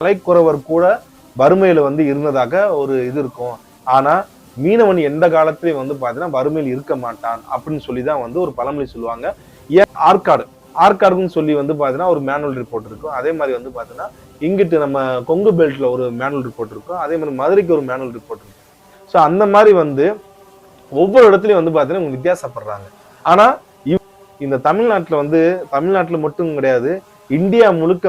மலைக்குறவர் கூட வறுமையில இருந்ததாக ஒரு இது இருக்கும். ஆனா மீனவன் எந்த காலத்திலயும் பாத்தீங்கன்னா வறுமையில் இருக்க மாட்டான் அப்படின்னு சொல்லிதான் ஒரு பழமொழி சொல்லுவாங்க. ஏன் ஆற்காடுன்னு சொல்லி பாத்தீங்கன்னா ஒரு மேனுவல் ரிப்போர்ட் இருக்கும். அதே மாதிரி பாத்தீங்கன்னா இங்கிட்டு நம்ம கொங்கு பெல்ட்ல ஒரு மேனுவல் ரிப்போர்ட் இருக்கும். அதே மாதிரி மதுரைக்கு ஒரு மேனுவல் ரிப்போர்ட் இருக்கும். சோ அந்த மாதிரி ஒவ்வொரு இடத்துலயும் பாத்தீங்கன்னா வித்தியாசப்படுறாங்க. ஆனா இந்த தமிழ்நாட்டுல மட்டும் கிடையாது, இந்தியா முழுக்க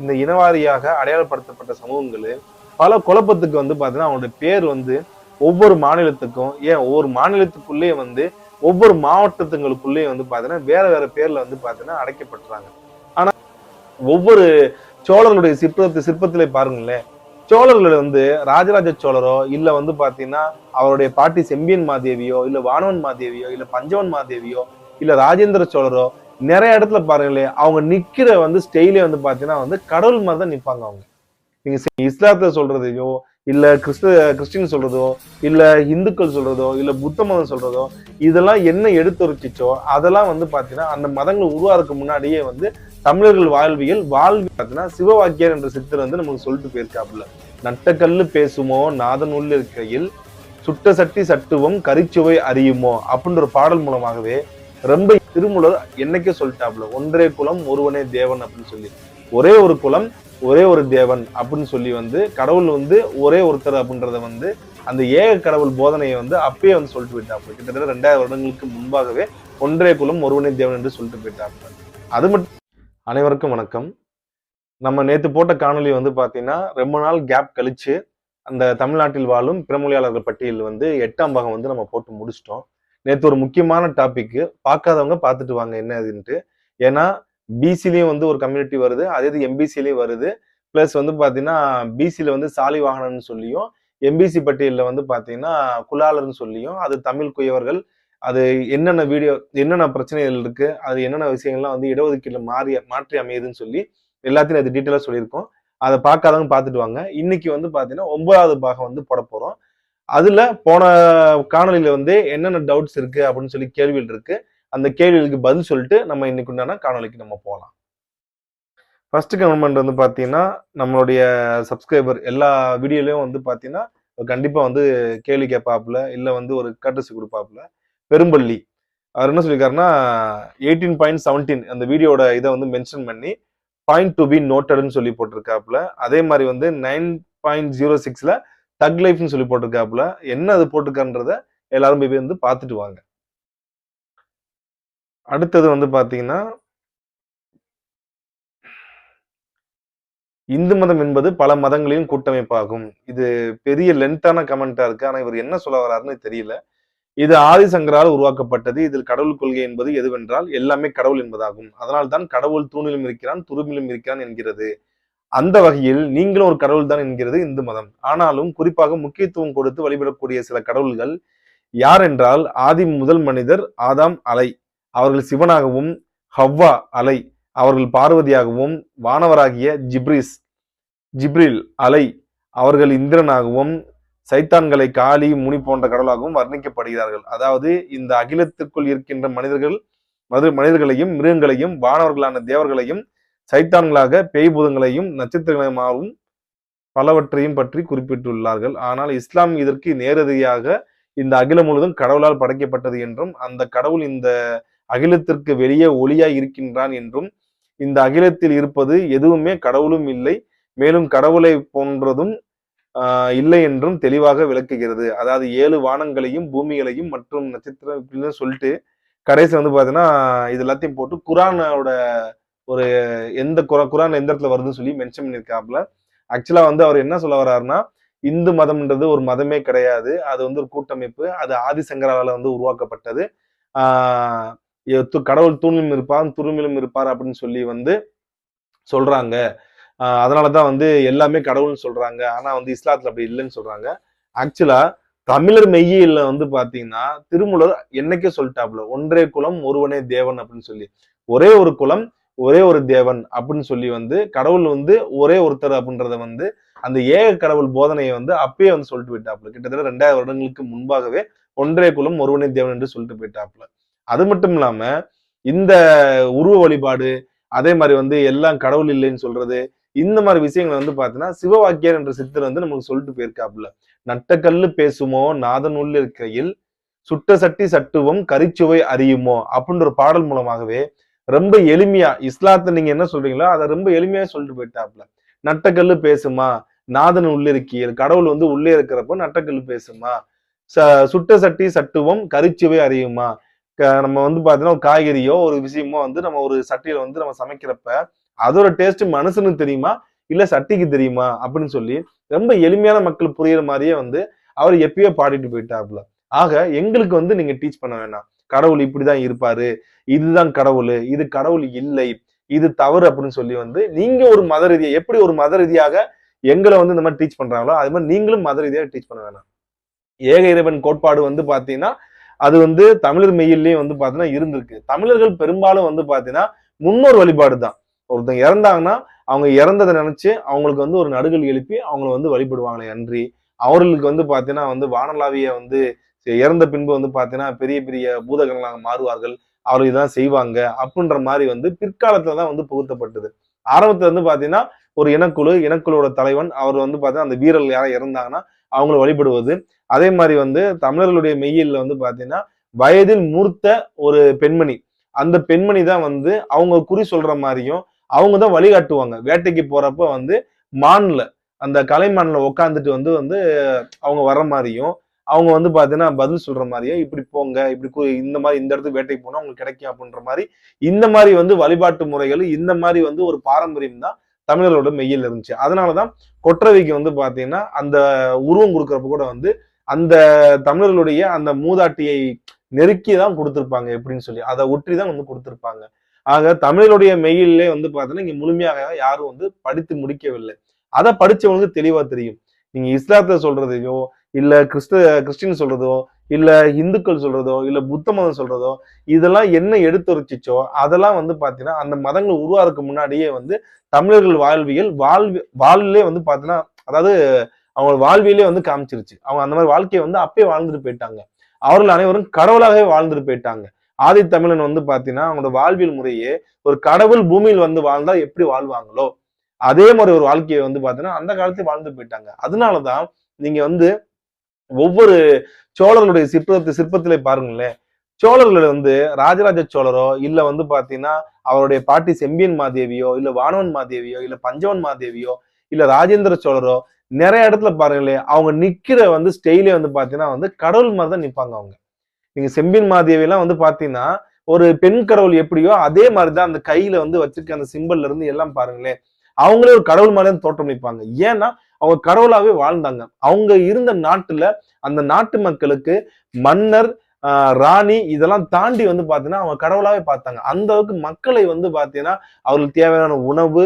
இந்த இனவாரியாக அடையாளப்படுத்தப்பட்ட சமூகங்கள் பல குழப்பத்துக்கு பாத்தீங்கன்னா அவங்களுடைய பேர் ஒவ்வொரு மாநிலத்துக்கும், ஏன் ஒவ்வொரு மாநிலத்துக்குள்ளேயே ஒவ்வொரு மாவட்டத்துங்களுக்குள்ளேயே பாத்தீங்கன்னா வேற வேற பேர்ல பாத்தீங்கன்னா அடைக்கப்பட்டுறாங்க. ஆனா ஒவ்வொரு சோழர்களுடைய சிற்பத்திலே பாருங்களேன், சோழர்கள் ராஜராஜ சோழரோ இல்ல பாத்தீங்கன்னா அவருடைய பாட்டி செம்பியன் மாதேவியோ இல்ல வானவன் மாதேவியோ இல்ல பஞ்சவன் மாதேவியோ இல்ல ராஜேந்திர சோழரோ நிறைய இடத்துல பாருங்களேன், அவங்க நிக்கிற ஸ்டைலே பாத்தீங்கன்னா கடவுள் மாதிரி தான் நிப்பாங்க. அவங்க நீங்க இஸ்லாத்தை சொல்றதையோ இல்ல கிறிஸ்டின் சொல்றதோ இல்ல இந்துக்கள் சொல்றதோ இல்ல புத்த மதம் சொல்றதோ இதெல்லாம் என்ன எடுத்துரைச்சிச்சோ அதெல்லாம் பாத்தீங்கன்னா அந்த மதங்கள் உருவாருக்கு முன்னாடியே தமிழர்கள் வாழ்வியல் பாத்தீங்கன்னா சிவவாக்கியர் என்ற சித்தர் நமக்கு சொல்லிட்டு போயிருக்காப்புல. நட்டக்கல்லு பேசுமோ நாதன் உள்ள இருக்கையில் சுட்ட சட்டி சட்டுவம் கரிச்சுவை அறியுமோ அப்படின்ற ஒரு பாடல் மூலமாகவே ரொம்ப திருமூலர் என்னைக்கே சொல்லிட்டாப்புல, ஒன்றே குலம் ஒருவனே தேவன் அப்படின்னு சொல்லி. ஒரே ஒரு குலம் ஒரே ஒரு தேவன் அப்படின்னு சொல்லி கடவுள் ஒரே ஒருத்தர் அப்படின்றத அந்த ஏக கடவுள் போதனையை அப்பயே சொல்லிட்டு போயிட்டாப்புல. கிட்டத்தட்ட 2000 வருடங்களுக்கு முன்பாகவே ஒன்றே குலம் ஒருவனே தேவன் என்று சொல்லிட்டு போயிட்டாப்புல. அது மட்டும். அனைவருக்கும் வணக்கம். நம்ம நேத்து போட்ட காணொலி பாத்தீங்கன்னா ரொம்ப நாள் கேப் கழிச்சு அந்த தமிழ்நாட்டில் வாழும் பிறமொழியாளர்கள் பட்டியல் 8ஆம் பாகம் நம்ம போட்டு முடிச்சிட்டோம். நேத்து ஒரு முக்கியமான டாபிக், பார்க்காதவங்க பார்த்துட்டு வாங்க என்ன அதுன்ட்டு. ஏன்னா பிசிலையும் ஒரு கம்யூனிட்டி வருது, அதே இது எம்பிசிலையும் வருது. பிளஸ் பாத்தீங்கன்னா பிசில சாலி வாகனம்னு சொல்லியும் எம்பிசி பட்டியல்ல பாத்தீங்கன்னா குலாளர்னு சொல்லியும் அது தமிழ் குயவர்கள் அது என்னென்ன வீடியோ என்னென்ன பிரச்சனைகள் இருக்கு, அது என்னென்ன விஷயங்கள்லாம் இடஒதுக்கீடுல மாற்றி அமையுதுன்னு சொல்லி எல்லாத்தையும் அது டீட்டெயிலா சொல்லியிருக்கோம். அதை பார்க்காதவங்க பார்த்துட்டு வாங்க. இன்னைக்கு பாத்தீங்கன்னா 9வது பாகம் போட போறோம். அதுல போன காணொலியில என்னென்ன டவுட்ஸ் இருக்கு அப்படின்னு சொல்லி கேள்விகள் இருக்கு. அந்த கேள்விகளுக்கு பதில் சொல்லிட்டு நம்ம இன்னைக்கு உண்டான காணொலிக்கு நம்ம போகலாம். ஃபர்ஸ்ட் கமெண்ட் பாத்தீங்கன்னா நம்மளுடைய சப்ஸ்கிரைபர் எல்லா வீடியோலயும் பாத்தீங்கன்னா கண்டிப்பா கேள்வி கேட்பாப்புல இல்ல ஒரு கட்டசி கொடுப்பாப்புல. பெரும்பள்ளி அவர் என்ன சொல்லியிருக்காருன்னா 18.17 அந்த வீடியோட இதை மென்ஷன் பண்ணி பாயிண்ட் டு பி நோட்டட்னு சொல்லி போட்டிருக்காப்புல. அதே மாதிரி 9.06ல தக் லைஃப்னு சொல்லி போட்டிருக்காப்புல. என்ன அது போட்டிருக்கான்றத எல்லாரும் போய் பார்த்துட்டு வாங்க. அடுத்தது பாத்தீங்கன்னா இந்து மதம் என்பது பல மதங்களின் கூட்டமைப்பாகும். இது பெரிய லென்த்தான கமெண்டா இருக்கு. ஆனா இவர் என்ன சொல்ல வர்றாருன்னு தெரியல. இது ஆதிசங்கரால் உருவாக்கப்பட்டது. இதில் கடவுள் கொள்கை என்பது எதுவென்றால் எல்லாமே கடவுள் என்பதாகும். அதனால்தான் கடவுள் தூணிலும் இருக்கிறான் துரும்பிலும் இருக்கிறான் என்கிறது. அந்த வகையில் நீங்களும் ஒரு கடவுள் தான் என்கிறது இந்து மதம். ஆனாலும் குறிப்பாக முக்கியத்துவம் கொடுத்து வழிபடக்கூடிய சில கடவுள்கள் யார் என்றால் ஆதி முதல் மனிதர் ஆதாம் அலை, அவர்கள் சிவனாகவும், ஹவ்வா அலை அவர்கள் பார்வதியாகவும், வானவராகிய ஜிப்ரில் அலை அவர்கள் இந்திரனாகவும், சைத்தான்களை காளி முனி போன்ற கடவுளாகவும் வர்ணிக்கப்படுகிறார்கள். அதாவது இந்த அகிலத்திற்குள் இருக்கின்ற மனிதர்களையும் மிருகங்களையும் வானவர்களான தேவர்களையும் சைத்தான்களாக பேய்பூதங்களையும் நட்சத்திரங்களையும் பலவற்றையும் பற்றி குறிப்பிட்டுள்ளார்கள். ஆனால் இஸ்லாம் இதற்கு நேரடியாக இந்த அகிலம் முழுவதும் கடவுளால் படைக்கப்பட்டது என்றும் அந்த கடவுள் இந்த அகிலத்திற்கு வெளியே ஒளியாய் இருக்கின்றான் என்றும் இந்த அகிலத்தில் இருப்பது எதுவுமே கடவுளும் இல்லை, மேலும் கடவுளை போன்றதும் இல்லை என்றும் தெளிவாக விளக்குகிறது. அதாவது 7 வானங்களையும் பூமிகளையும் மற்றும் நட்சத்திரம் சொல்லிட்டு கடைசி பாத்தீங்கன்னா இது எல்லாத்தையும் போட்டு குரானோட ஒரு குரான் எந்த இடத்துல வருதுன்னு சொல்லி மென்ஷன் பண்ணியிருக்காப்புல. ஆக்சுவலா அவர் என்ன சொல்ல வர்றாருன்னா இந்து மதம்ன்றது ஒரு மதமே கிடையாது, அது ஒரு கூட்டமைப்பு. அது ஆதிசங்கரால உருவாக்கப்பட்டது. கடவுள் தூணிலும் இருப்பார் துரும்பிலும் இருப்பார் அப்படின்னு சொல்லி சொல்றாங்க. அதனாலதான் எல்லாமே கடவுள்னு சொல்றாங்க. ஆனா இஸ்லாத்துல அப்படி இல்லைன்னு சொல்றாங்க. ஆக்சுவலா தமிழர் மெய்யியல்ல பாத்தீங்கன்னா திருமூலர் என்னைக்கே சொல்லிட்டாப்புல, ஒன்றே குலம் ஒருவனே தேவன் அப்படின்னு சொல்லி. ஒரே ஒரு குலம் ஒரே ஒரு தேவன் அப்படின்னு சொல்லி கடவுள் ஒரே ஒருத்தர் அப்படின்றத அந்த ஏக கடவுள் போதனையை அப்பயே சொல்லிட்டு போயிட்டாப்புல. கிட்டத்தட்ட 2000 வருடங்களுக்கு முன்பாகவே ஒன்றே குலம் ஒருவனே தேவன் என்று சொல்லிட்டு போயிட்டாப்புல. அது மட்டும் இல்லாம இந்த உருவ வழிபாடு அதே மாதிரி எல்லாம் கடவுள் இல்லைன்னு சொல்றது இந்த மாதிரி விஷயங்களை வந்து பாத்தீங்கன்னா சிவவாக்கியர் என்ற சித்தர் வந்து நமக்கு சொல்லிட்டு போயிருக்காப்புல. நட்டக்கல்லு பேசுமோ நாதன் உள்ள இருக்கையில் சுட்ட சட்டி சட்டுவம் கரிச்சுவை அறியுமோ அப்படின்ற ஒரு பாடல் மூலமாகவே ரொம்ப எளிமையா இஸ்லாத்தை நீங்க என்ன சொல்றீங்களோ அதை ரொம்ப எளிமையா சொல்லிட்டு போயிட்டாப்ல. நட்டக்கல்லு பேசுமா, நாதன் உள்ள இருக்கியல், கடவுள் வந்து உள்ளே இருக்கிறப்போ நட்டக்கல்லு பேசுமா, சுட்ட சட்டி சட்டுவம் கரிச்சுவை அறியுமா. நம்ம வந்து பாத்தீங்கன்னா ஒரு காய்கறியோ ஒரு விஷயமோ வந்து நம்ம ஒரு சட்டியில வந்து நம்ம சமைக்கிறப்ப அதோட டேஸ்ட் மனுஷனுக்கு தெரியுமா இல்ல சட்டிக்கு தெரியுமா அப்படின்னு சொல்லி ரொம்ப எளிமையான மக்கள் புரியுற மாதிரியே வந்து அவர் எப்பயோ பாடிட்டு போயிட்டாப்ல. ஆக எங்களுக்கு வந்து நீங்க டீச் பண்ண வேணாம். கடவுள் இப்படிதான் இருப்பாரு, இதுதான் கடவுள், இது கடவுள் இல்லை, இது தவறு அப்படின்னு சொல்லி வந்து நீங்க ஒரு மத ரீதியா எப்படி ஒரு மத ரீதியாக எங்களை வந்து இந்த மாதிரி டீச் பண்றாங்களோ அது மாதிரி நீங்களும் மத ரீதியாக டீச் பண்ண வேணாம். ஏக இறைவன் கோட்பாடு வந்து பாத்தீங்கன்னா அது வந்து தமிழர் மெய்யிலேயே வந்து பாத்தீங்கன்னா இருந்திருக்கு. தமிழர்கள் பெரும்பாலும் வந்து பாத்தீங்கன்னா முன்னோர் வழிபாடு தான். ஒருத்தங்க இறந்தாங்கன்னா அவங்க இறந்ததை நினைச்சு அவங்களுக்கு வந்து ஒரு நடுகள் எழுப்பி அவங்களை வந்து வழிபடுவாங்களே அன்றி அவர்களுக்கு வந்து பாத்தீங்கன்னா வந்து வானலாவிய வந்து இறந்த பின்பு வந்து பாத்தீங்கன்னா பெரிய பெரிய பூதகங்களாக மாறுவார்கள், அவர்கள் இதான் செய்வாங்க அப்படின்ற மாதிரி வந்து பிற்காலத்துலதான் வந்து புகுத்தப்பட்டது. ஆரம்பத்துல வந்து பாத்தீங்கன்னா ஒரு இனக்குழுவோட தலைவன் அவர் வந்து பாத்தீங்கன்னா அந்த வீரர்கள் யாரும் இறந்தாங்கன்னா அவங்களை வழிபடுவது. அதே மாதிரி வந்து தமிழர்களுடைய மெய்யியல்ல வந்து பாத்தீங்கன்னா வயதில் மூர்த்த ஒரு பெண்மணி, அந்த பெண்மணி தான் வந்து அவங்க குறி சொல்ற மாதிரியும் அவங்கதான் வழிகாட்டுவாங்க. வேட்டைக்கு போறப்ப வந்து மான்ல அந்த கலைமான்ல உட்காந்துட்டு வந்து வந்து அவங்க வர்ற மாதிரியும் அவங்க வந்து பாத்தீங்கன்னா பதில் சொல்ற மாதிரியும் இப்படி போங்க இப்படி இந்த மாதிரி இந்த இடத்துக்கு வேட்டைக்கு போனா உங்களுக்கு கிடைக்கும் அப்படின்ற மாதிரி இந்த மாதிரி வந்து வழிபாட்டு முறைகள் இந்த மாதிரி வந்து ஒரு பாரம்பரியம் தான் தமிழர்களோட மெய்யில் இருந்துச்சு. அதனாலதான் கொற்றவைக்கு வந்து பாத்தீங்கன்னா அந்த உருவம் கொடுக்கறப்ப கூட வந்து அந்த தமிழர்களுடைய அந்த மூதாட்டியை நெருக்கிதான் கொடுத்திருப்பாங்க எப்படின்னு சொல்லி அதை ஒற்றிதான் வந்து கொடுத்திருப்பாங்க. ஆக தமிழருடைய மெய்யிலே வந்து பாத்தீங்கன்னா இங்க முழுமையாக யாரும் வந்து படித்து முடிக்கவில்லை. அதை படிச்சவங்களுக்கு தெளிவா தெரியும். நீங்க இஸ்லாத்தை சொல்றதையோ இல்ல கிறிஸ்டின் சொல்றதோ இல்ல இந்துக்கள் சொல்றதோ இல்ல புத்த மதம் சொல்றதோ இதெல்லாம் என்ன எடுத்துரைச்சிச்சோ அதெல்லாம் வந்து பாத்தீங்கன்னா அந்த மதங்கள் உருவாருக்கு முன்னாடியே வந்து தமிழர்கள் வாழ்விலே வந்து பாத்தீங்கன்னா அதாவது அவங்க வாழ்வியலே வந்து காமிச்சிருச்சு. அவங்க அந்த மாதிரி வாழ்க்கையை வந்து அப்பயே வாழ்ந்துட்டு போயிட்டாங்க. அவர்கள் அனைவரும் கடவுளாகவே வாழ்ந்துட்டு போயிட்டாங்க. ஆதி தமிழன் வந்து பாத்தீங்கன்னா அவங்களோட வாழ்வியல் முறையே ஒரு கடவுள் பூமியில் வந்து வாழ்ந்தா எப்படி வாழ்வாங்களோ அதே மாதிரி ஒரு வாழ்க்கையை வந்து பாத்தீங்கன்னா அந்த காலத்துல வாழ்ந்து போயிட்டாங்க. அதனாலதான் நீங்க வந்து ஒவ்வொரு சோழர்களுடைய சிற்பத்திலே பாருங்களேன், சோழர்கள் வந்து ராஜராஜ சோழரோ இல்ல வந்து பாத்தீங்கன்னா அவருடைய பாட்டி செம்பியன் மாதேவியோ இல்ல வானவன் மாதேவியோ இல்ல பஞ்சவன் மாதேவியோ இல்ல ராஜேந்திர சோழரோ நிறைய இடத்துல பாருங்களேன் அவங்க நிக்கிற வந்து ஸ்டைலே வந்து பாத்தீங்கன்னா வந்து கடவுள் மாதிரிதான் நிப்பாங்க அவங்க. நீங்க செம்பியன் மாதேவி எல்லாம் வந்து பாத்தீங்கன்னா ஒரு பெண் கடவுள் எப்படியோ அதே மாதிரிதான் அந்த கையில வந்து வச்சிருக்க அந்த சிம்பிள்ல இருந்து எல்லாம் பாருங்களேன் அவங்களே ஒரு கடவுள் மாதிரிதான் தோற்றமளிப்பாங்க. ஏன்னா அவங்க கடவுளாவே வாழ்ந்தாங்க. அவங்க இருந்த நாட்டுல அந்த நாட்டு மக்களுக்கு மன்னர் ராணி இதெல்லாம் தாண்டி வந்து பாத்தீங்கன்னா அவங்க கடவுளாவே பார்த்தாங்க. அந்த அளவுக்கு மக்களை வந்து பாத்தீங்கன்னா அவர்களுக்கு தேவையான உணவு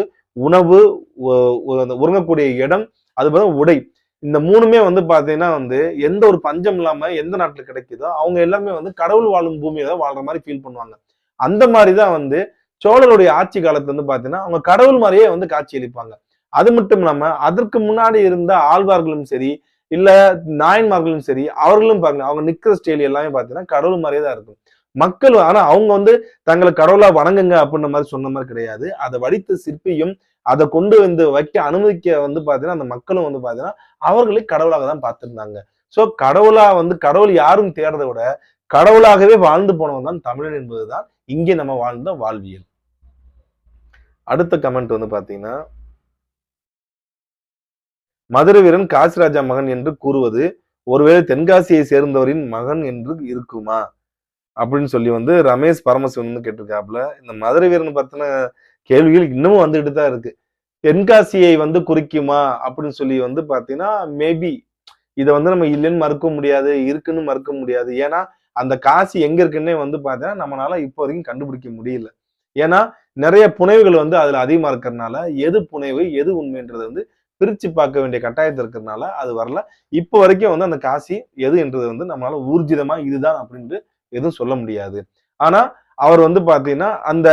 உறங்கக்கூடிய இடம் அது பார்த்தா உடை இந்த மூணுமே வந்து பாத்தீங்கன்னா வந்து எந்த ஒரு பஞ்சம் இல்லாம எந்த நாட்டுல கிடைக்குதோ அவங்க எல்லாமே வந்து கடவுள் வாழும் பூமியில வாழ்ற மாதிரி ஃபீல் பண்ணுவாங்க. அந்த மாதிரிதான் வந்து சோழருடைய ஆட்சி காலத்துல வந்து பாத்தீங்கன்னா அவங்க கடவுள் மாதிரியே வந்து காட்சி அளிப்பாங்க. அது மட்டும் இல்லாம அதற்கு முன்னாடி இருந்த ஆழ்வார்களும் சரி இல்ல நாயன்மார்களும் சரி அவர்களும் பாருங்க அவங்க நிக்கிற ஸ்டைல் எல்லாமே பாத்தீங்கன்னா கடவுள் மாதிரியே தான் இருக்கும். மக்கள் ஆனா அவங்க வந்து தங்களை கடவுளா வணங்குங்க அப்படின்ற மாதிரி சொன்ன மாதிரி கிடையாது. அதை வடித்த சிற்பியும் அதை கொண்டு வந்து வைக்க அனுமதிக்க வந்து பாத்தீங்கன்னா அந்த மக்களும் வந்து பாத்தீங்கன்னா அவர்களை கடவுளாக தான் பார்த்திருந்தாங்க. சோ கடவுளா வந்து கடவுள் யாரும் தேடுறதை விட கடவுளாகவே வாழ்ந்து போனவன் தான் தமிழன் என்பதுதான் இங்கே நம்ம வாழ்ந்த வாழ்வியல். அடுத்த கமெண்ட் வந்து பாத்தீங்கன்னா மதுரை வீரன் காசிராஜா மகன் என்று கூறுவது ஒருவேளை தென்காசியை சேர்ந்தவரின் மகன் என்று இருக்குமா அப்படின்னு சொல்லி வந்து ரமேஷ் பரமசிவன் கேட்டிருக்காப்புல. இந்த மதுரை வீரன் பத்தின கேள்விகள் இன்னமும் வந்துட்டு தான் இருக்கு. தென்காசியை வந்து குறிக்குமா அப்படின்னு சொல்லி வந்து பாத்தீங்கன்னா மேபி இதை வந்து நம்ம இல்லைன்னு மறுக்க முடியாது, இருக்குன்னு மறுக்க முடியாது. ஏன்னா அந்த காசி எங்க இருக்குன்னே வந்து பாத்தீங்கன்னா நம்மளால இப்போ வரைக்கும் கண்டுபிடிக்க முடியல. ஏன்னா நிறைய புனைவுகள் வந்து அதுல அதிகமா இருக்கிறதுனால எது புனைவு எது உண்மைன்றது வந்து பிரிச்சு பார்க்க வேண்டிய கட்டாயத்தில் இருக்கிறதுனால அது வரல. இப்போ வரைக்கும் வந்து அந்த காசி எது என்றது வந்து நம்மளால ஊர்ஜிதமா இதுதான் அப்படின்ட்டு எதுவும் சொல்ல முடியாது. ஆனா அவர் வந்து பாத்தீங்கன்னா அந்த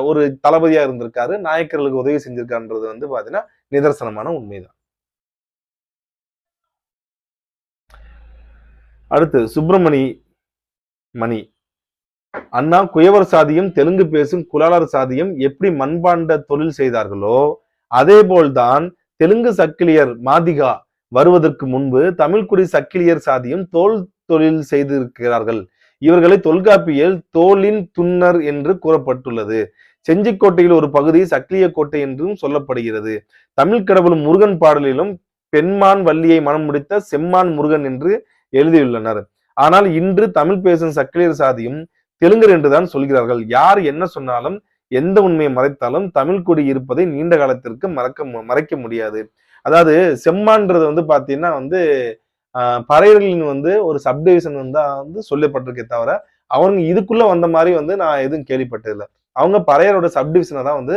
ஒரு தளபதியா இருந்திருக்காரு, நாயக்கர்களுக்கு உதவி செஞ்சிருக்காருன்றது வந்து பாத்தீங்கன்னா நிதர்சனமான உண்மைதான். அடுத்து சுப்பிரமணி மணி அண்ணா குயவர் சாதியும் தெலுங்கு பேசும் குலாளர் சாதியும் எப்படி மண்பாண்ட தொழில் செய்தார்களோ அதே போல்தான் தெலுங்கு சக்கிலியர் மாதிகா வருவதற்கு முன்பு தமிழ்குடி சக்கிலியர் சாதியும் தோல் தொழில் செய்திருக்கிறார்கள். இவர்களை தொல்காப்பியல் தோலின் துன்னர் என்று கூறப்பட்டுள்ளது. செஞ்சிக்கோட்டையில் ஒரு பகுதி சக்கிலிய கோட்டை என்றும் சொல்லப்படுகிறது. தமிழ் கடவுள் முருகன் பாடலிலும் பெண்மான் வள்ளியை மனம் முடித்த செம்மான் முருகன் என்று எழுதியுள்ளனர். ஆனால் இன்று தமிழ் பேசும் சக்கிலியர் சாதியும் தெலுங்கர் என்றுதான் சொல்கிறார்கள். யார் என்ன சொன்னாலும் எந்த உண்மையை மறைத்தாலும் தமிழ் குடி இருப்பதை நீண்ட காலத்திற்கு மறைக்க முடியாது. அதாவது செம்மான்றது வந்து பாத்தீங்கன்னா பறையர்களின் ஒரு சப்டிவிஷன் சொல்லப்பட்டிருக்கே தவிர அவங்க இதுக்குள்ள வந்த மாதிரி நான் எதுவும் கேள்விப்பட்டதில்லை. அவங்க பறையரோட சப்டிவிஷனை தான்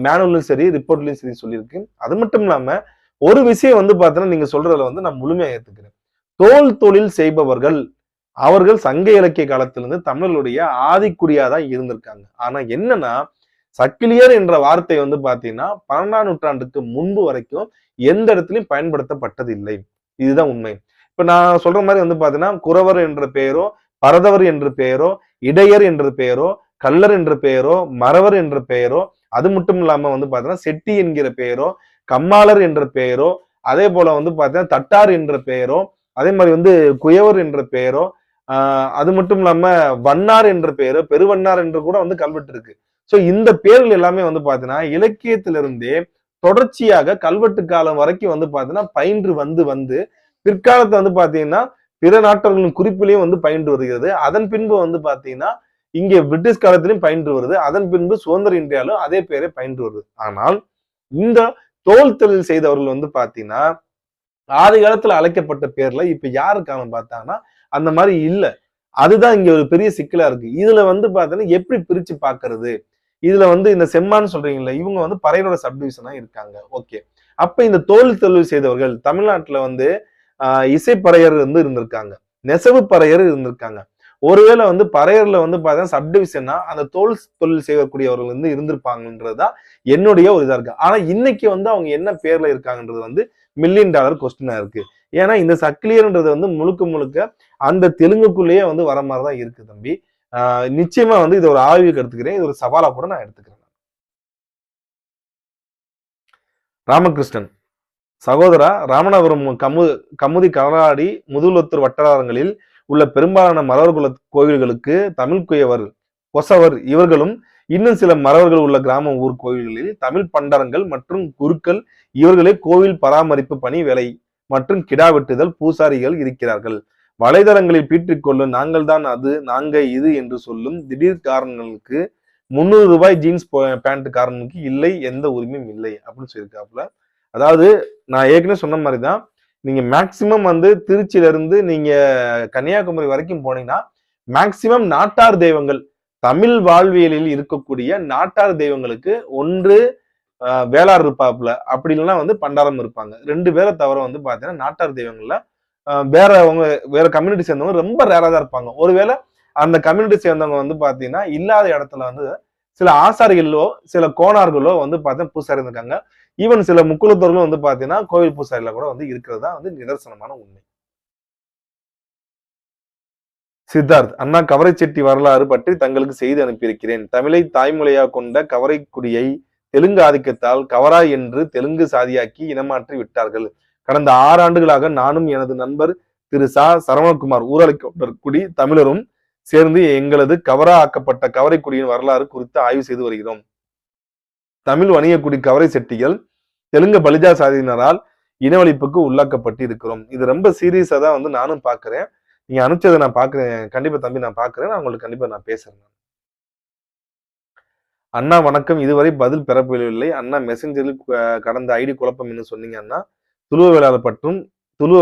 மேனுவலும் சரி ரிப்போர்ட்லயும் சரி சொல்லியிருக்கு. அது மட்டும் இல்லாம ஒரு விஷயம் பாத்தீங்கன்னா நீங்க சொல்றதுல நான் முழுமையா ஏத்துக்கிறேன். தோல் தொழில் செய்பவர்கள் அவர்கள் சங்க இலக்கிய காலத்திலிருந்து தமிழர்களுடைய ஆதிக்குடியாதான் இருந்திருக்காங்க. ஆனா என்னன்னா சக்கிலியர் என்ற வார்த்தை பாத்தீங்கன்னா 12ஆம் நூற்றாண்டுக்கு முன்பு வரைக்கும் எந்த இடத்துலயும் பயன்படுத்தப்பட்டதில்லை. இதுதான் உண்மை. இப்ப நான் சொல்ற மாதிரி பாத்தீங்கன்னா குறவர் என்ற பெயரோ, பரதவர் என்ற பெயரோ, இடையர் என்ற பெயரோ, கள்ளர் என்ற பெயரோ, மறவர் என்ற பெயரோ, அது மட்டும் இல்லாம பாத்தீங்கன்னா செட்டி என்கிற பெயரோ, கம்மாளர் என்ற பெயரோ, அதே போல பாத்தீங்கன்னா தட்டார் என்ற பெயரோ, அதே மாதிரி குயவர் என்ற பெயரோ, அது மட்டும் இல்லாம வண்ணார் என்ற பெயரோ, பெருவண்ணார் என்று கூட கல்வெட்டு இருக்கு. சோ இந்த பேர்கள் எல்லாமே பாத்தீங்கன்னா இலக்கியத்திலிருந்தே தொடர்ச்சியாக கல்வெட்டு காலம் வரைக்கும் பாத்தீங்கன்னா பயின்று வந்து பிற்காலத்தை பாத்தீங்கன்னா பிற நாட்டவர்களின் குறிப்பிலையும் பயின்று வருகிறது. அதன் பின்பு பாத்தீங்கன்னா இங்கே பிரிட்டிஷ் காலத்திலையும் பயின்று வருது. அதன் பின்பு சுதந்திர இந்தியாலும் அதே பேரை பயின்று வருது. ஆனால் இந்த தோல் தொழில் செய்தவர்கள் பாத்தீங்கன்னா ஆதி காலத்துல அழைக்கப்பட்ட பேர்ல இப்ப யாரு காலம் பார்த்தாங்கன்னா அந்த மாதிரி இல்ல. அதுதான் இங்க ஒரு பெரிய சிக்கலா இருக்கு. இதுல பாத்தீங்கன்னா எப்படி பிரிச்சு பாக்குறது? இதுல இந்த செம்மான்னு சொல்றீங்கல்ல, இவங்க பறையரோட சப்டிவிஷனா இருக்காங்க. ஓகே. அப்ப இந்த தோல் தொழில் செய்தவர்கள் தமிழ்நாட்டுல இசைப்பறையர் இருந்திருக்காங்க, நெசவு பறையர் இருந்திருக்காங்க. ஒருவேளை பறையர்ல பாத்தீங்கன்னா சப்டிவிஷனா அந்த தோல் தொழில் செய்யக்கூடியவர்கள் இருந்திருப்பாங்கன்றதுதான் என்னுடைய ஒரு இதா இருக்கு. ஆனா இன்னைக்கு அவங்க என்ன பேர்ல இருக்காங்கன்றது $1,000,000 கொஸ்டினா இருக்கு. ஏன்னா இந்த சக்கிலியர்ன்றது முழுக்க முழுக்க அந்த தெலுங்குக்குள்ளேயே வர மாதிரிதான் இருக்கு தம்பி. நிச்சயமா இதை ஒரு ஆய்வுக்கு எடுத்துக்கிறேன். இது ஒரு சவாலா கூட நான் எடுத்துக்கிறேன். ராமகிருஷ்ணன் சகோதரா, ராமநாதபுரம் கமுதி களராடி முதுகுளத்தூர் வட்டாரங்களில் உள்ள பெரும்பாலான மறவர் குல கோவில்களுக்கு தமிழ் குயவர், கொசவர் இவர்களும் இன்னும் சில மறவர்கள் உள்ள கிராம ஊர் கோவில்களில் தமிழ் பண்டரங்கள் மற்றும் குருக்கள் இவர்களே கோவில் பராமரிப்பு பணி வேலை மற்றும் கிடா வெட்டுதல் பூசாரிகள் இருக்கிறார்கள். வலைதளங்களில் பீற்றிக்கொள்ளும் நாங்கள் தான் அது, நாங்க இது என்று சொல்லும் திடீர் காரணங்களுக்கு $300 ஜீன்ஸ் பேண்ட் காரணனுக்கு இல்லை, எந்த உரிமையும் இல்லை அப்படின்னு சொல்லியிருக்காப்புல. அதாவது நான் ஏற்கனவே சொன்ன மாதிரிதான், நீங்க மேக்சிமம் திருச்சியில இருந்து நீங்க கன்னியாகுமரி வரைக்கும் போனீங்கன்னா மேக்சிமம் நாட்டார் தெய்வங்கள், தமிழ் வாழ்வியலில் இருக்கக்கூடிய நாட்டார் தெய்வங்களுக்கு ஒன்று வேளார் இருப்பாப்புல, அப்படி இல்லைன்னா பண்டாரம் இருப்பாங்க. 2 பேரை தவிர பாத்தீங்கன்னா நாட்டார் தெய்வங்கள்ல வேற கம்யூனிட்டி சேர்ந்தவங்க ரொம்ப ரேரா தான் இருப்பாங்க. ஒருவேளை அந்த கம்யூனிட்டி சேர்ந்தவங்க பாத்தீங்கன்னா இல்லாத இடத்துல சில ஆசாரிகளோ சில கோணார்களோ பாத்தீங்கன்னா பூசாரி இருக்காங்க. ஈவன் சில முக்குலத்தோர்களும் பாத்தீங்கன்னா கோவில் பூசாரில கூட இருக்கிறதா நிதர்சனமான உண்மை. சித்தார்த் அண்ணா, கவரை செட்டி வரலாறு பற்றி தங்களுக்கு செய்தி அனுப்பியிருக்கிறேன். தமிழை தாய்மொழியா கொண்ட கவரைக்குடியை தெலுங்கு ஆதிக்கத்தால் கவரா என்று தெலுங்கு சாதியாக்கி இனமாற்றி விட்டார்கள். கடந்த 6 ஆண்டுகளாக நானும் எனது நண்பர் திரு சரவணகுமார் ஊரலைக்கவுண்டர் குடி தமிழரும் சேர்ந்து எங்களது கவரா ஆக்கப்பட்ட கவரைக்குடியின் வரலாறு குறித்து ஆய்வு செய்து வருகிறோம். தமிழ் வணிகக்குடி கவரை செட்டிகள் தெலுங்கு பலிஜா சாதியினரால் இனவழிப்புக்கு உள்ளாக்கப்பட்டு இருக்கிறோம். இது ரொம்ப சீரியஸா தான் நானும் பாக்குறேன். நீங்க அனுப்பிச்சதை நான் பாக்குறேன். கண்டிப்பா தம்பி நான் பாக்குறேன். நான் உங்களுக்கு கண்டிப்பா நான் பேசுறேன். அண்ணா வணக்கம், இதுவரை பதில் பெறப்படவில்லை. அண்ணா மெசஞ்சரில் கடந்த ஐடி குழப்பம் என்று சொன்னீங்க அண்ணா. துளுவ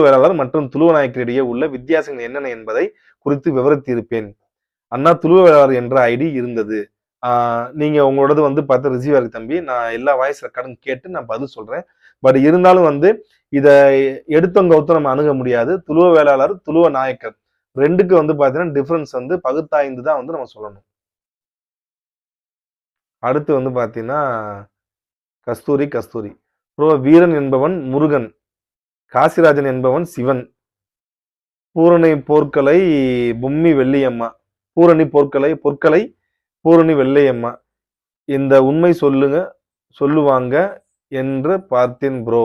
வேளாளர் மற்றும் துளுவ நாயக்கரிடையே உள்ள வித்தியாசங்கள் என்னென்ன என்பதை குறித்து விவரித்திருப்பேன். அண்ணா, துளுவ வேளாளர் என்ற ஐடி இருந்தது. நீங்க உங்களோடது பார்த்து ரிசீவ் ஆயிருக்கு தம்பி. நான் எல்லா வாய்ஸ் ரெக்கார்டும் கேட்டு நான் பதில் சொல்றேன். பட் இருந்தாலும் இதை எடுத்தவங்க நம்ம அணுக முடியாது. துளுவ வேளாளர், துளுவ நாயக்கர் ரெண்டுக்கு பாத்தீங்கன்னா டிஃபரன்ஸ் பகுத்தாய்ந்து தான் நம்ம சொல்லணும். அடுத்து பாத்தீங்கன்னா கஸ்தூரி ப்ரோ, வீரன் என்பவன் முருகன், காசிராஜன் என்பவன் சிவன், பூரணி போர்க்கலை பொம்மி வெள்ளியம்மா, பொற்கலை பூரணி வெள்ளையம்மா, இந்த உண்மை சொல்லுவாங்க என்று பார்த்தேன் ப்ரோ.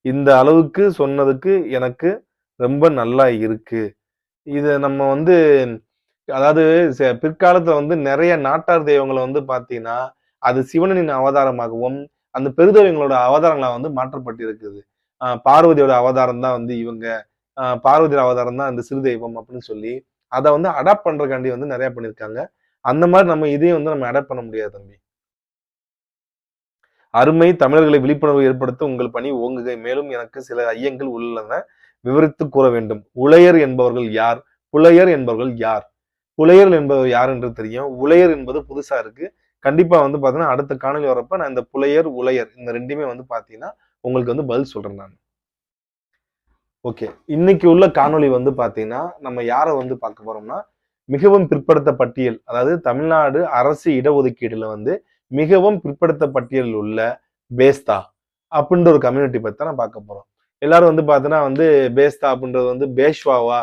இந்த அளவுக்கு சொன்னதுக்கு எனக்கு ரொம்ப நல்லா இருக்கு. இத நம்ம வந்து அதாவது பிற்காலத்துல வந்து நெறைய நாட்டார் தெய்வங்கள வந்து பார்த்தீங்கன்னா, அது சிவனின் அவதாரமாகவும், அந்த பெருதெய்வங்களோட அவதாரங்களா வந்து மாற்றப்பட்டிருக்குது. பார்வதியோட அவதாரம் தான் வந்து இவங்க. பார்வதியோட அவதாரம் தான் அந்த சிறு தெய்வம் அப்படின்னு சொல்லி, அத வந்து அடாப்ட் பண்றதுக்காண்டி வந்து நெறைய பண்ணியிருக்காங்க. அந்த மாரி நம்ம இதையும் வந்து நம்ம அடாப்ட் பண்ண முடியாது தம்பி. அருமை தமிழர்களை விழிப்புணர்வு ஏற்படுத்த உங்கள் பணி ஓங்குக. மேலும் எனக்கு சில ஐயங்கள் உள்ளன. விவரித்து கூற வேண்டும். உளையர் என்பவர்கள் யார்? புலையர் என்பவர்கள் யார்? புலையர் என்பவர் யார் என்று தெரியும். உளையர் என்பது புதுசா இருக்கு. கண்டிப்பா வந்து பாத்தீங்கன்னா, அடுத்த காணொளி வரப்ப நான் இந்த புலையர், உளையர் இந்த 2மே வந்து பாத்தீங்கன்னா, உங்களுக்கு வந்து பதில் சொல்றேன் நான். ஓகே. இன்னைக்கு உள்ள காணொளி வந்து பாத்தீங்கன்னா, நம்ம யார வந்து பார்க்க போறோம்னா, மிகவும் பிற்படுத்த பட்டியல். அதாவது தமிழ்நாடு அரசு இடஒதுக்கீடுல வந்து மிகவும் பிற்படுத்த பட்டியலில் உள்ள பேஸ்தா அப்படின்ற ஒரு கம்யூனிட்டி பத்தி தான் நான் பார்க்க போறோம். எல்லாரும் வந்து பாத்தீங்கன்னா வந்து பேஸ்தா அப்படின்றது வந்து பேஷ்வாவா,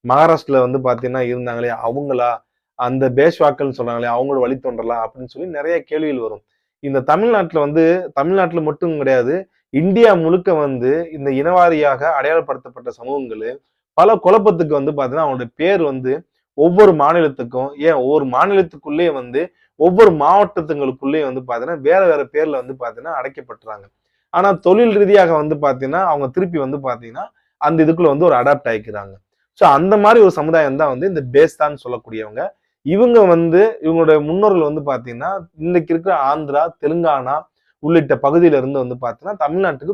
மகாராஷ்டிரல வந்து பாத்தீங்கன்னா இருந்தாங்களே அவங்களா, அந்த பேஷ்வாக்கள்னு சொல்றாங்களே அவங்களோட வழித்தோன்றலா அப்படின்னு சொல்லி நிறைய கேள்விகள் வரும். இந்த தமிழ்நாட்டுல வந்து தமிழ்நாட்டுல மட்டும் கிடையாது. இந்தியா முழுக்க வந்து இந்த இனவாரியாக அடையாளப்படுத்தப்பட்ட சமூகங்களு பல குழப்பத்துக்கு வந்து பாத்தீங்கன்னா அவங்களுடைய பேர் வந்து ஒவ்வொரு மாநிலத்துக்கும் ஏன் ஒவ்வொரு மாநிலத்துக்குள்ளேயே வந்து ஒவ்வொரு மாவட்டத்துங்களுக்குள்ளேயே வந்து பாத்தீங்கன்னா வேற வேற பேர்ல வந்து பாத்தீங்கன்னா அடைக்கப்பட்டுறாங்க. ஆனா தொழில் ரீதியாக வந்து பாத்தீங்கன்னா அவங்க திருப்பி வந்து பாத்தீங்கன்னா அந்த இதுக்குள்ள வந்து ஒரு அடாப்ட் ஆயிக்கிறாங்க. சோ அந்த மாதிரி ஒரு சமுதாயம் தான் வந்து இந்த பேஸ்தான் சொல்லக்கூடியவங்க. இவங்க வந்து இவங்களுடைய முன்னோர்கள் வந்து பாத்தீங்கன்னா இன்னைக்கு இருக்கிற ஆந்திரா, தெலுங்கானா உள்ளிட்ட பகுதியில இருந்து வந்து பாத்தீங்கன்னா தமிழ்நாட்டுக்கு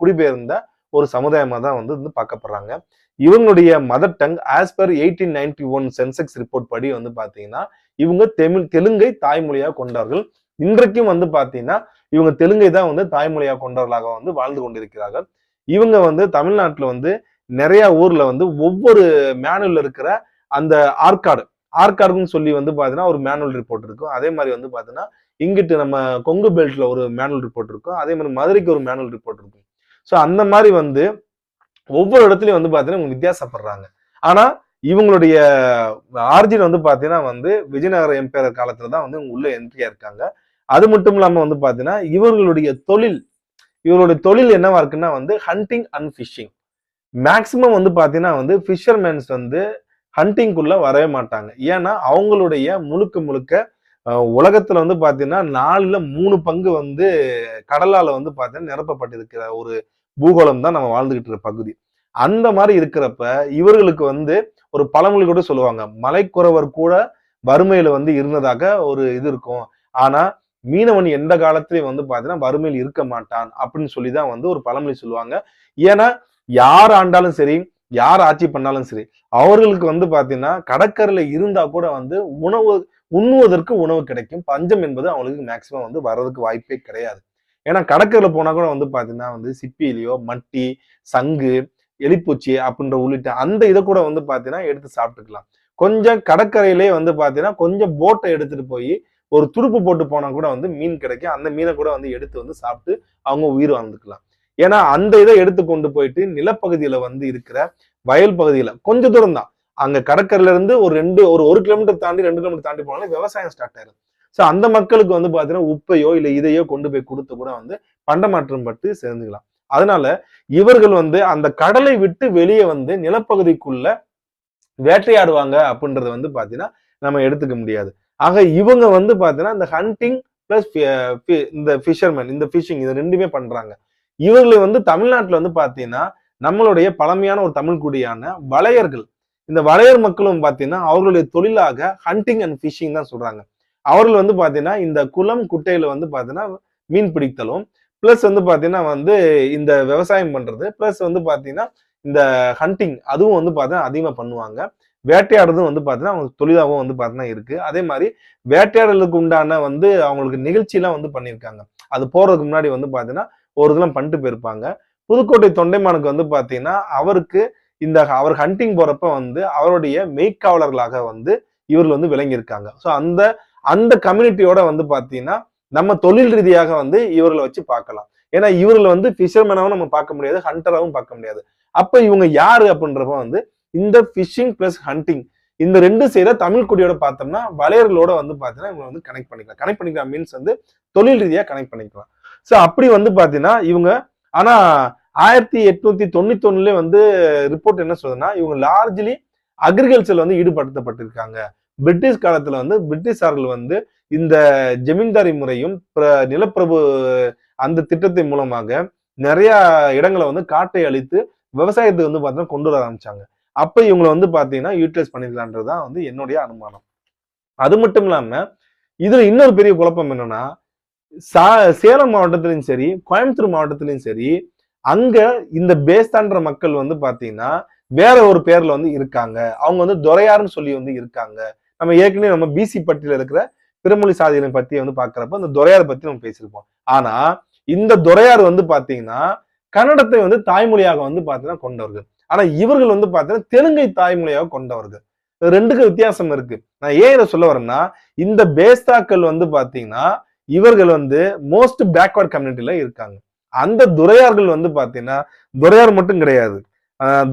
குடிபெயர்ந்த ஒரு சமுதாயமா தான் வந்து பார்க்கப்படுறாங்க. இவங்களுடைய mother tongue as per 1891 Sensex report படி வந்து பாத்தீங்கன்னா இவங்க தெலுங்கை தாய்மொழியா கொண்டார்கள். இன்றைக்கும் வந்து பாத்தீங்கன்னா இவங்க தெலுங்கை தான் வந்து தாய்மொழியா கொண்டவர்களாக வந்து வாழ்ந்து கொண்டிருக்கிறார்கள். இவங்க வந்து தமிழ்நாட்டுல வந்து நிறைய ஊர்ல வந்து ஒவ்வொரு மேனுவல்ல இருக்கிற அந்த ஆற்காடு ஆற்காடுன்னு சொல்லி வந்து பாத்தீங்கன்னா ஒரு மேனுவல் ரிப்போர்ட் இருக்கும். அதே மாதிரி வந்து பாத்தீங்கன்னா இங்கிட்டு நம்ம கொங்கு பெல்ட்ல ஒரு மேனுவல் ரிப்போர்ட் இருக்கும். அதே மாதிரி மதுரைக்கு ஒரு மேனுவல் ரிப்போர்ட் இருக்கும். சோ அந்த மாதிரி வந்து ஒவ்வொரு இடத்துலயும் வந்து பாத்தீங்கன்னா வித்தியாசப்படுறாங்க. ஆனா இவங்களுடைய ஆரிஜின் வந்து பாத்தீங்கன்னா வந்து விஜயநகர எம்பையர் காலத்துல தான் வந்து உள்ள என்ட்ரியா இருக்காங்க. அது மட்டும் இல்லாம வந்து பாத்தீங்கன்னா இவர்களுடைய தொழில் என்னவா இருக்குன்னா வந்து ஹண்டிங் அண்ட் ஃபிஷிங். மேக்சிமம் வந்து பாத்தீங்கன்னா வந்து ஃபிஷர்மேன்ஸ் வந்து ஹண்டிங்குள்ள வரவே மாட்டாங்க. ஏன்னா அவங்களுடைய முழுக்க முழுக்க உலகத்துல வந்து பாத்தீங்கன்னா 4ல 3 பங்கு வந்து கடலால வந்து பாத்தீங்கன்னா நிரப்பப்பட்டிருக்கிற ஒரு பூகோளம் தான் நம்ம வாழ்ந்துகிட்டு இருக்க பகுதி. அந்த மாதிரி இருக்கிறப்ப இவர்களுக்கு வந்து ஒரு பழமொழி கூட சொல்லுவாங்க. மலைக்குறவர் கூட வறுமையில வந்து இருந்ததாக ஒரு இது இருக்கும். ஆனா மீனவன் எந்த காலத்திலயும் வந்து பாத்தீங்கன்னா வறுமையில் இருக்க மாட்டான் அப்படின்னு சொல்லிதான் வந்து ஒரு பழமொழி சொல்லுவாங்க. ஏன்னா யார் ஆண்டாலும் சரி, யார் ஆட்சி பண்ணாலும் சரி, அவர்களுக்கு வந்து பாத்தீங்கன்னா கடற்கரையில இருந்தா கூட வந்து உணவு உண்ணுவதற்கு உணவு கிடைக்கும். பஞ்சம் என்பது அவங்களுக்கு மேக்சிமம் வந்து வர்றதுக்கு வாய்ப்பே கிடையாது. ஏன்னா கடற்கரையில போனா கூட வந்து பாத்தீங்கன்னா வந்து சிப்பியிலயோ மட்டி, சங்கு, எலிப்பூச்சி அப்படின்ற உள்ளிட்ட அந்த இதை கூட வந்து பாத்தீங்கன்னா எடுத்து சாப்பிட்டுக்கலாம். கொஞ்சம் கடற்கரையிலேயே வந்து பாத்தீங்கன்னா கொஞ்சம் போட்டை எடுத்துட்டு போய் ஒரு துடுப்பு போட்டு போனா கூட வந்து மீன் கிடைக்கும். அந்த மீனை கூட வந்து எடுத்து வந்து சாப்பிட்டு அவங்க உயிர் வாழ்ந்துக்கலாம். ஏன்னா அந்த இதை எடுத்து கொண்டு போயிட்டு நிலப்பகுதியில வந்து இருக்கிற வயல் பகுதியில கொஞ்ச தூரம் தான். அங்க கடற்கரையில இருந்து ஒரு கிலோமீட்டர் தாண்டி 2 கிலோமீட்டர் தாண்டி போனாலே விவசாயம் ஸ்டார்ட் ஆயிரும். சோ அந்த மக்களுக்கு வந்து பாத்தீங்கன்னா உப்பையோ இல்ல இதையோ கொண்டு போய் கொடுத்து கூட வந்து பண்டமாற்றம் பட்டு சேர்ந்துக்கலாம். அதனால இவர்கள் வந்து அந்த கடலை விட்டு வெளியே வந்து நிலப்பகுதிக்குள்ள வேட்டையாடுவாங்க அப்படின்றத வந்து பாத்தீங்கன்னா நம்ம எடுத்துக்க முடியாது. ஆக இவங்க வந்து பாத்தீங்கன்னா இந்த ஹண்டிங் பிளஸ் இந்த ஃபிஷர்மேன் இந்த ஃபிஷிங் இது 2மே பண்றாங்க. இவர்களை வந்து தமிழ்நாட்டுல வந்து பாத்தீங்கன்னா நம்மளுடைய பழமையான ஒரு தமிழ் குடியான வளையர்கள். இந்த வளையர் மக்களும் பாத்தீங்கன்னா அவர்களுடைய தொழிலாக ஹண்டிங் அண்ட் ஃபிஷிங் தான் சொல்றாங்க. அவர்கள் வந்து பாத்தீங்கன்னா இந்த குளம் குட்டையில வந்து பாத்தீங்கன்னா மீன் பிடித்தலும் பிளஸ் வந்து பாத்தீங்கன்னா வந்து இந்த விவசாயம் பண்றது பிளஸ் வந்து பாத்தீங்கன்னா இந்த ஹண்டிங் அதுவும் வந்து பாத்தீங்கன்னா அதிகமா பண்ணுவாங்க. வேட்டையாடுறதும் வந்து பாத்தீங்கன்னா அவங்க தொழிலாகவும் வந்து பாத்தீங்கன்னா இருக்கு. அதே மாதிரி வேட்டையாடலுக்கு உண்டான வந்து அவங்களுக்கு நிகழ்ச்சி எல்லாம் வந்து பண்ணியிருக்காங்க. அது போறதுக்கு முன்னாடி வந்து பாத்தீங்கன்னா ஒரு இதெல்லாம் பண்ணிட்டு போயிருப்பாங்க. புதுக்கோட்டை தொண்டைமானுக்கு வந்து பாத்தீங்கன்னா அவருக்கு அவர் ஹண்டிங் போறப்ப வந்து அவருடைய மெய்க்காவலர்களாக வந்து இவர்கள் வந்து விளங்கியிருக்காங்க. ஸோ அந்த அந்த கம்யூனிட்டியோட வந்து பாத்தீங்கன்னா நம்ம தொழில் ரீதியாக வந்து இவர்களை வச்சு பார்க்கலாம். ஏன்னா இவர்களை வந்து ஃபிஷர்மேனாவும் நம்ம பார்க்க முடியாது, ஹண்டராவும் பார்க்க முடியாது. அப்ப இவங்க யாரு அப்படின்றப்ப வந்து இந்த ஃபிஷிங் பிளஸ் ஹண்டிங் இந்த 2 செய்யற தமிழ் குடியோட பார்த்தோம்னா வளையர்களோட வந்து பாத்தீங்கன்னா இவங்க வந்து கனெக்ட் பண்ணிக்கலாம் மீன்ஸ் வந்து தொழில் ரீதியா கனெக்ட் பண்ணிக்கலாம். ஸோ அப்படி வந்து பாத்தீங்கன்னா இவங்க ஆனா 1891 வந்து ரிப்போர்ட் என்ன சொல்றதுன்னா இவங்க லார்ஜ்லி அக்ரிகல்ச்சர்ல வந்து ஈடுபடுத்தப்பட்டிருக்காங்க. பிரிட்டிஷ் காலத்துல வந்து பிரிட்டிஷார்கள் வந்து இந்த ஜமீன்தாரி முறையும் நிலப்பிரபு அந்த திட்டத்தின் மூலமாக நிறைய இடங்களை வந்து காட்டை அழித்து விவசாயத்தை வந்து பாத்தீங்கன்னா கொண்டு வர ஆரம்பிச்சாங்க. அப்ப இவங்களை வந்து பாத்தீங்கன்னா யூட்டிலைஸ் பண்ணிக்கலான்றதுதான் வந்து என்னுடைய அனுமானம். அது மட்டும் இல்லாம இதுல இன்னொரு பெரிய குழப்பம் என்னன்னா சேலம் மாவட்டத்திலும் சரி கோயம்புத்தூர் மாவட்டத்திலும் சரி அங்க இந்த பேஸ்தான்ற மக்கள் வந்து பாத்தீங்கன்னா வேற ஒரு பேர்ல வந்து இருக்காங்க. அவங்க வந்து துரையாருன்னு சொல்லி வந்து இருக்காங்க. நம்ம ஏற்கனவே நம்ம பிசி பட்டியல இருக்கிற பிறமொழி சாதியினை பத்தி வந்து பாக்குறப்ப அந்த துரையார் பத்தி நம்ம பேசியிருப்போம். ஆனா இந்த துரையார் வந்து பாத்தீங்கன்னா கன்னடத்தை வந்து தாய்மொழியாக வந்து பாத்தீங்கன்னா கொண்டவர்கள். ஆனா இவர்கள் வந்து பாத்தீங்கன்னா தெலுங்கை தாய்மொழியாக கொண்டவர்கள். ரெண்டுக்கு வித்தியாசம் இருக்கு. நான் ஏன் இதை சொல்ல வரேன்னா இந்த பேஸ்தாக்கள் வந்து பாத்தீங்கன்னா இவர்கள் வந்து மோஸ்ட் பேக்வர்ட் கம்யூனிட்டில இருக்காங்க. அந்த துரையார்கள் வந்து பாத்தீங்கன்னா துரையார் மட்டும் கிடையாது,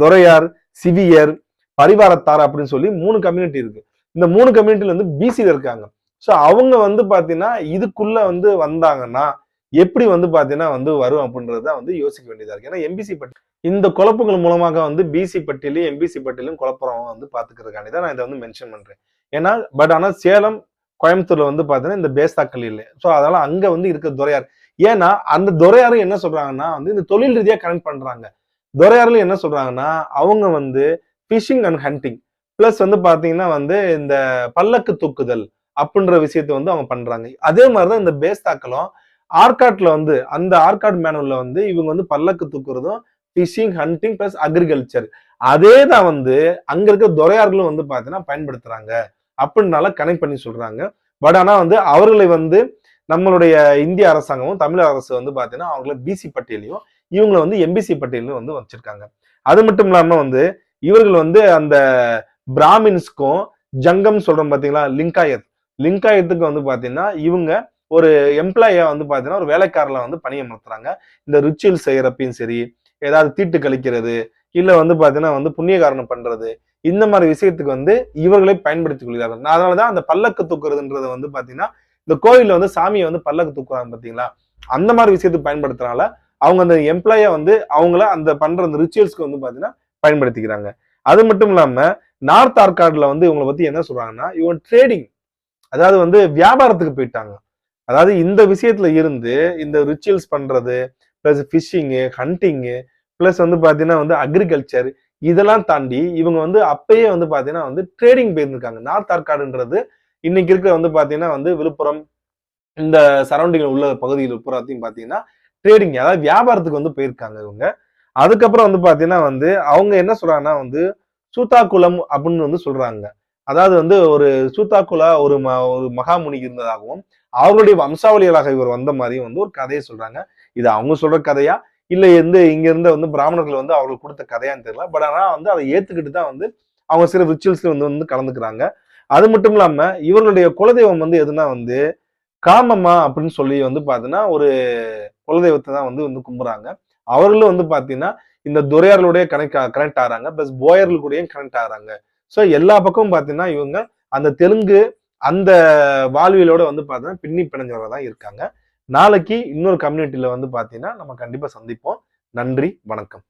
துரையார், சிவியர், பரிவாரத்தார் அப்படின்னு சொல்லி 3 கம்யூனிட்டி இருக்கு. இந்த 3 கம்யூனிட்டில வந்து பிசில இருக்காங்க. சோ அவங்க வந்து பாத்தீங்கன்னா இதுக்குள்ள வந்து வந்தாங்கன்னா எப்படி வந்து பாத்தீங்கன்னா வந்து வரும் அப்படின்றத வந்து யோசிக்க வேண்டியதா இருக்கு. ஏன்னா எம்பிசி பட்டியல் இந்த குழப்பங்கள் மூலமாக வந்து பிசி பட்டியலையும் எம்பிசி பட்டியலும் குழப்பம் வந்து பாத்துக்கிறதுக்காண்டி தான் நான் இதை வந்து மென்ஷன் பண்றேன். ஏன்னா ஆனா சேலம் கோயம்புத்தூர்ல வந்து பாத்தீங்கன்னா இந்த பேஸ்தாக்கள் இல்லை. சோ அதனால அங்க வந்து இருக்க துரையார். ஏன்னா அந்த துரையாரும் என்ன சொல்றாங்கன்னா வந்து இந்த தொழில் ரீதியா கனெக்ட் பண்றாங்க. துரையாறுல என்ன சொல்றாங்கன்னா அவங்க வந்து பிஷிங் அண்ட் ஹண்டிங் பிளஸ் வந்து பாத்தீங்கன்னா வந்து இந்த பல்லக்கு தூக்குதல் அப்படின்ற விஷயத்த வந்து அவங்க பண்றாங்க. அதே மாதிரிதான் இந்த பேஸ்தாக்களும் ஆர்காட்ல வந்து அந்த ஆர்காட் மேனுவல்ல வந்து இவங்க வந்து பல்லக்கு தூக்குறதும் பிஷிங் ஹண்டிங் பிளஸ் அக்ரிகல்ச்சர் அதே தான் வந்து அங்க இருக்க துரையார்களும் வந்து பாத்தீங்கன்னா பயன்படுத்துறாங்க அப்படின்னால கனெக்ட் பண்ணி சொல்றாங்க. ஆனா வந்து அவர்களை வந்து நம்மளுடைய இந்திய அரசாங்கமும் தமிழக அரசு வந்து பாத்தீங்கன்னா அவங்கள பிசி பட்டியலையும் இவங்களை வந்து எம்பிசி பட்டியலையும் வந்து வச்சிருக்காங்க. அது மட்டும் இல்லாம வந்து இவர்கள் வந்து அந்த பிராமின்ஸ்க்கும் ஜங்கம் சொல்றோம் பாத்தீங்களா, லிங்காயத்துக்கு வந்து பாத்தீங்கன்னா இவங்க ஒரு எம்ப்ளாயா வந்து பாத்தீங்கன்னா ஒரு வேலைக்காரல வந்து பணியமர்த்துறாங்க. இந்த ரிச்சுவல் செய்யறப்பையும் சரி, ஏதாவது தீட்டு கழிக்கிறது, இல்ல வந்து பாத்தீங்கன்னா வந்து புண்ணிய காரணம் பண்றது, இந்த மாதிரி விஷயத்துக்கு வந்து இவர்களை பயன்படுத்திக் கொள்கிறார்கள். அதனாலதான் அந்த பல்லக்கு தூக்குறதுன்றது வந்து பாத்தீங்கன்னா இந்த கோயில்ல வந்து சாமியை வந்து பல்லக்கு தூக்குறாங்க பாத்தீங்களா, அந்த மாதிரி விஷயத்துக்கு பயன்படுத்துறதுனால அவங்க அந்த எம்ப்ளாயா வந்து அவங்கள அந்த பண்ற அந்த ரிச்சுவல்ஸ்க்கு வந்து பாத்தீங்கன்னா பயன்படுத்திக்கிறாங்க. அது மட்டும் இல்லாம நார்த் ஆர்காட்ல வந்து இவங்களை பத்தி என்ன சொல்றாங்கன்னா இவங்க ட்ரேடிங், அதாவது வந்து வியாபாரத்துக்கு போயிட்டாங்க. அதாவது இந்த விஷயத்துல இருந்து இந்த ரிச்சுவல்ஸ் பண்றது பிளஸ் பிஷிங்கு, ஹண்டிங்கு பிளஸ் வந்து பாத்தீங்கன்னா வந்து அக்ரிகல்ச்சர் இதெல்லாம் தாண்டி இவங்க வந்து அப்பயே வந்து பாத்தீங்கன்னா வந்து ட்ரேடிங் போயிருந்திருக்காங்க. நார்த் ஆர்காடுன்றது இன்னைக்கு இருக்க வந்து பாத்தீங்கன்னா வந்து விழுப்புரம் இந்த சரௌண்டிங்ல உள்ள பகுதிகள் பூராத்தையும் பாத்தீங்கன்னா ட்ரேடிங் அதாவது வியாபாரத்துக்கு வந்து போயிருக்காங்க இவங்க. அதுக்கப்புறம் வந்து பாத்தீங்கன்னா வந்து அவங்க என்ன சொல்றாங்கன்னா வந்து சூத்தாக்குளம் அப்படின்னு வந்து சொல்றாங்க. அதாவது வந்து ஒரு சூத்தாக்குலா ஒரு மகாமுனி இருந்ததாகவும் அவர்களுடைய வம்சாவளிகளாக இவர் வந்த மாதிரியும் வந்து ஒரு கதையை சொல்றாங்க. இது அவங்க சொல்ற கதையா இல்ல வந்து இங்க இருந்த வந்து பிராமணர்கள் வந்து அவங்களுக்கு கொடுத்த கதையான்னு தெரியல. ஆனா வந்து அதை ஏத்துக்கிட்டு தான் வந்து அவங்க சில ரிச்சுவல்ஸ்ல வந்து கலந்துக்கிறாங்க. அது மட்டும் இல்லாம இவர்களுடைய குலதெய்வம் வந்து எதுனா வந்து காமம்மா அப்படின்னு சொல்லி வந்து பாத்தீங்கன்னா ஒரு குலதெய்வத்தை தான் வந்து கும்புறாங்க. அவர்களும் வந்து பாத்தீங்கன்னா இந்த துரையார்களுடைய கனெக்ட் ஆகிறாங்க பிளஸ் போயர்கள் கூடயும் கனெக்ட் ஆகிறாங்க. சோ எல்லா பக்கமும் பாத்தீங்கன்னா இவங்க அந்த தெலுங்கு அந்த வாழ்வியலோட வந்து பாத்தீங்கன்னா பின்னி பிணைஞ்சவங்க தான் இருக்காங்க. நாளைக்கு இன்னொரு கம்யூனிட்டியில வந்து பாத்தீங்கன்னா நம்ம கண்டிப்பா சந்திப்போம். நன்றி, வணக்கம்.